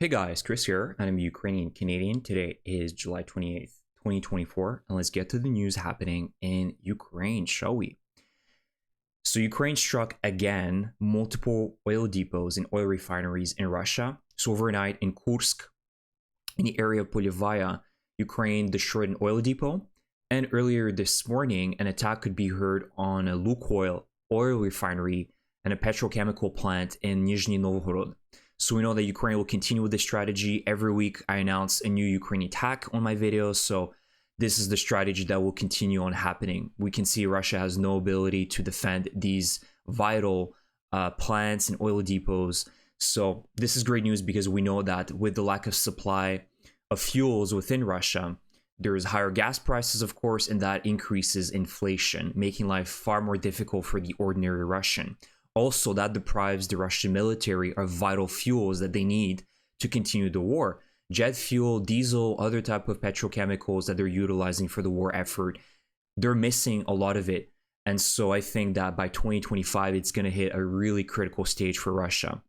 Hey guys, Chris here, and I'm Ukrainian Canadian. Today is July 28th, 2024, and let's get to the news happening in Ukraine, shall we? So Ukraine struck again multiple oil depots and oil refineries in Russia. So overnight in Kursk, in the area of Polyvaya, Ukraine destroyed an oil depot, and earlier this morning, an attack could be heard on a Lukoil oil refinery and a petrochemical plant in Nizhniy Novgorod. So we know that Ukraine will continue with this strategy. Every week I announce a new Ukrainian attack on my videos. So this is the strategy that will continue on happening. We can see Russia has no ability to defend these vital plants and oil depots. So this is great news because we know that with the lack of supply of fuels within Russia, there's higher gas prices, of course, and that increases inflation, making life far more difficult for the ordinary Russian. Also, that deprives the Russian military of vital fuels that they need to continue the war. Jet fuel, diesel, other type of petrochemicals that they're utilizing for the war effort, they're missing a lot of it. And so I think that by 2025, it's going to hit a really critical stage for Russia.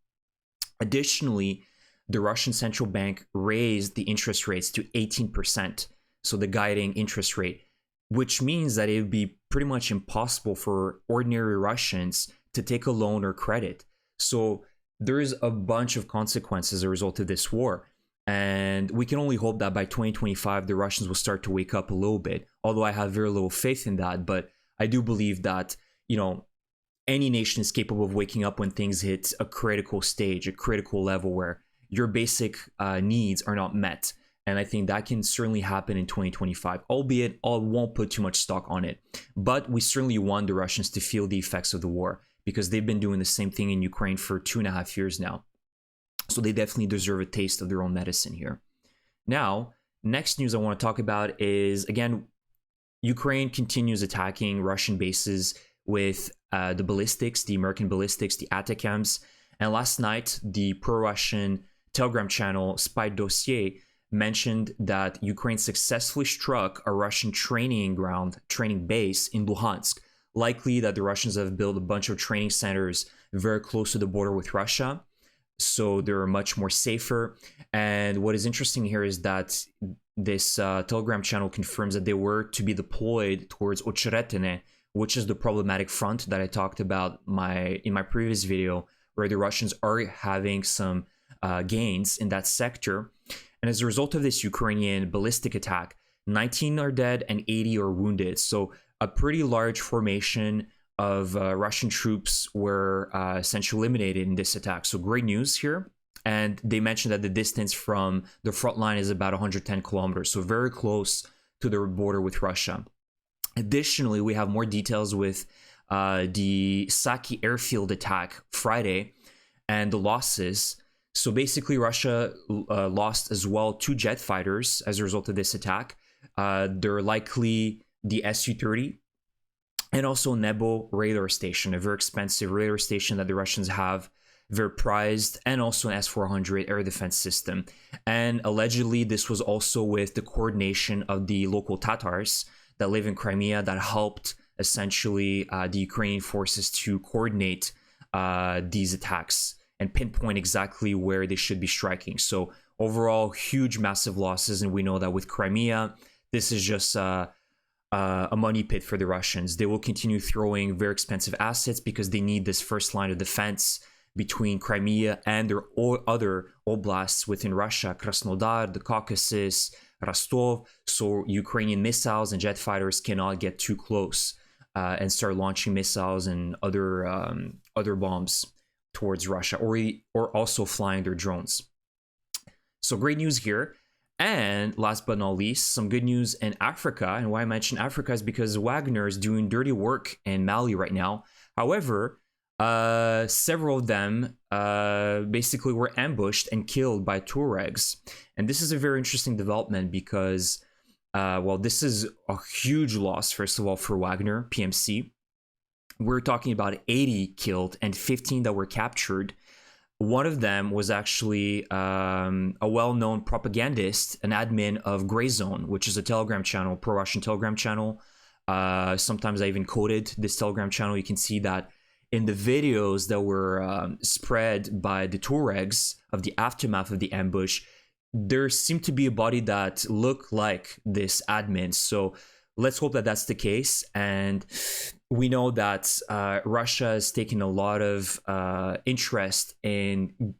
Additionally, the Russian central bank raised the interest rates to 18%, so the guiding interest rate, which means that it would be pretty much impossible for ordinary Russians to take a loan or credit. So there's a bunch of consequences as a result of this war. And we can only hope that by 2025, the Russians will start to wake up a little bit, although I have very little faith in that. But I do believe that, any nation is capable of waking up when things hit a critical stage, a critical level where your basic needs are not met. And I think that can certainly happen in 2025, albeit I won't put too much stock on it. But we certainly want the Russians to feel the effects of the war, because they've been doing the same thing in Ukraine for 2.5 years now. So they definitely deserve a taste of their own medicine here. Now, next news I want to talk about is, again, Ukraine continues attacking Russian bases with the ballistics, the American ballistics, the ATACMS. And last night, the pro-Russian Telegram channel Spy Dossier mentioned that Ukraine successfully struck a Russian training base in Luhansk. Likely that the Russians have built a bunch of training centers very close to the border with Russia, so they're much more safer. And what is interesting here is that this Telegram channel confirms that they were to be deployed towards Ocheretine, which is the problematic front that I talked about in my previous video, where the Russians are having some gains in that sector. And as a result of this Ukrainian ballistic attack, 19 are dead and 80 are wounded. So a pretty large formation of Russian troops were essentially eliminated in this attack. So great news here. And they mentioned that the distance from the front line is about 110 kilometers, so very close to the border with Russia. Additionally, we have more details with the Saki airfield attack Friday and the losses. So basically, Russia lost as well 2 jet fighters as a result of this attack. They're likely the Su-30 and also Nebo radar station, a very expensive radar station that the Russians have, very prized, and also an S-400 air defense system. And allegedly, this was also with the coordination of the local Tatars that live in Crimea that helped essentially the Ukrainian forces to coordinate these attacks and pinpoint exactly where they should be striking. So overall, huge, massive losses. And we know that with Crimea, this is just a money pit for the Russians. They will continue throwing very expensive assets because they need this first line of defense between Crimea and their other oblasts within Russia, Krasnodar, the Caucasus, Rostov. So Ukrainian missiles and jet fighters cannot get too close and start launching missiles and other bombs towards Russia, or also flying their drones. So great news here. And last but not least, some good news in Africa. And why I mention Africa is because Wagner is doing dirty work in Mali right now. However, several of them basically were ambushed and killed by Touaregs. And this is a very interesting development because, this is a huge loss, first of all, for Wagner, PMC. We're talking about 80 killed and 15 that were captured. One of them was actually a well-known propagandist, an admin of Grey Zone, which is a Telegram channel, pro-Russian Telegram channel. Sometimes I even coded this Telegram channel. You can see that in the videos that were spread by the Touaregs of the aftermath of the ambush, there seemed to be a body that looked like this admin. So let's hope that that's the case. And we know that Russia has taken a lot of interest in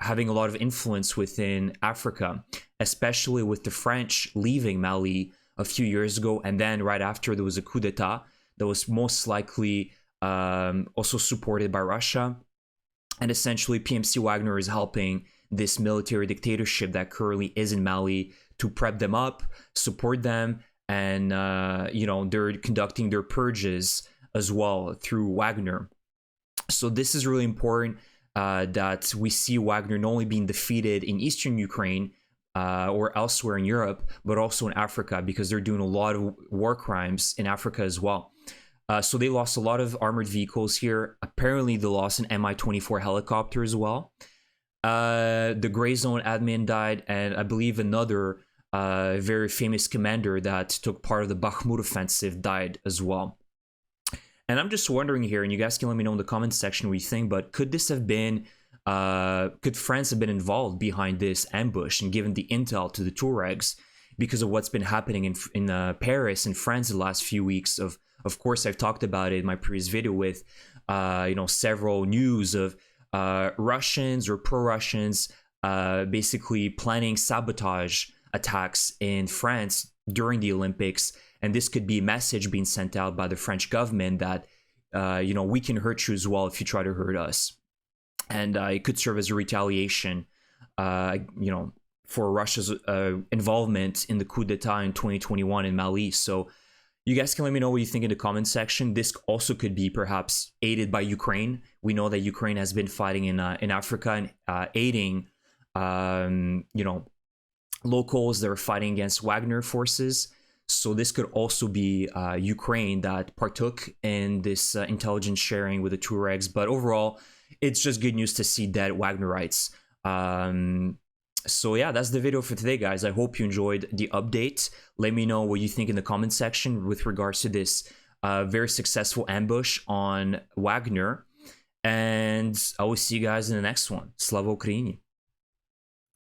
having a lot of influence within Africa, especially with the French leaving Mali a few years ago. And then right after, there was a coup d'etat that was most likely also supported by Russia. And essentially, PMC Wagner is helping this military dictatorship that currently is in Mali to prep them up, support them, and they're conducting their purges as well through Wagner. So this is really important that we see Wagner not only being defeated in eastern Ukraine or elsewhere in Europe, but also in Africa, because they're doing a lot of war crimes in Africa as well. So they lost a lot of armored vehicles here. Apparently, they lost an Mi-24 helicopter as well. The Gray Zone admin died, and I believe another very famous commander that took part of the Bakhmut offensive died as well. And I'm just wondering here, and you guys can let me know in the comments section what you think, but could this have been, could France have been involved behind this ambush and given the intel to the Touaregs because of what's been happening in Paris and France the last few weeks? Of course, I've talked about it in my previous video with, several news of Russians or pro-Russians basically planning sabotage attacks in France during the Olympics. And this could be a message being sent out by the French government that, we can hurt you as well if you try to hurt us. And it could serve as a retaliation, for Russia's involvement in the coup d'etat in 2021 in Mali. So you guys can let me know what you think in the comments section. This also could be perhaps aided by Ukraine. We know that Ukraine has been fighting in Africa and aiding, locals that are fighting against Wagner forces. So this could also be Ukraine that partook in this intelligence sharing with the Touaregs. But overall, it's just good news to see dead Wagnerites. So yeah, that's the video for today, guys. I hope you enjoyed the update. Let me know what you think in the comment section with regards to this very successful ambush on Wagner. And I will see you guys in the next one. Slava Ukraini.